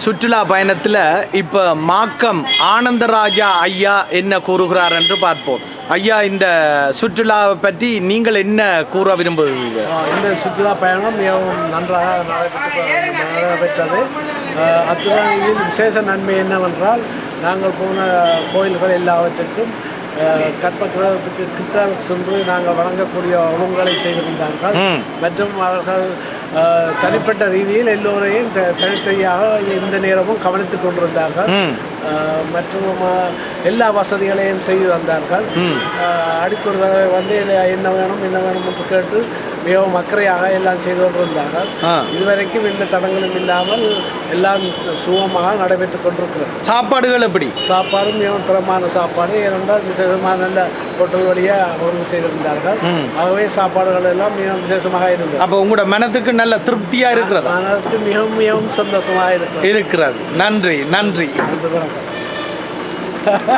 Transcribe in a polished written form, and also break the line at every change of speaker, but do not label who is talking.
சுற்றுலா பயணத்தில் இப்போ மாக்கம் ஆனந்தராஜா ஐயா என்ன கூறுகிறார் என்று பார்ப்போம். ஐயா, இந்த சுற்றுலாவை பற்றி நீங்கள் என்ன கூற விரும்புகிறீர்கள்?
இந்த சுற்றுலா பயணம் மிகவும் நன்றாக நடைபெற்றது. அத்துடன் இதில் விசேஷ நன்மை என்னவென்றால், நாங்கள் போன கோயில்கள் எல்லாவற்றுக்கும் கற்பகிரகத்துக்கு கிட்ட சென்று நாங்கள் வழங்கக்கூடிய உணவுகளை செய்திருந்தார்கள். மற்றும் அவர்கள் தனிப்பட்ட ரீதியில் எல்லோரையும் தனித்தனியாக எந்த நேரமும் கவனித்துக் கொண்டிருந்தார்கள். மற்றும் எல்லா வசதிகளையும் செய்து தந்தார்கள். அடிக்கொரு தடவை வந்து என்ன வேணும் என்று கேட்டு மிகவும் அக்கறையாக எல்லாம் செய்து கொண்டிருந்தார்கள். இதுவரைக்கும் எந்த தடங்களும் இல்லாமல் எல்லாம் சுகமாக நடைபெற்றுக் கொண்டிருக்கிறது.
சாப்பாடுகள் எப்படி?
சாப்பாடு மிகவும் தரமான சாப்பாடு. ஏனென்றால் விசேஷமாக நல்ல ஹோட்டல் வழியாக ஒழுங்கு செய்திருந்தார்கள். ஆகவே சாப்பாடுகள் எல்லாம் மிகவும் விசேஷமாக இருந்தது.
அப்போ உங்களோட மனதுக்கு நல்ல திருப்தியாக இருக்கிறது?
மனதுக்கு மிகவும் மிகவும் சந்தோஷமாக இருக்கிறது.
நன்றி.
வணக்கம்.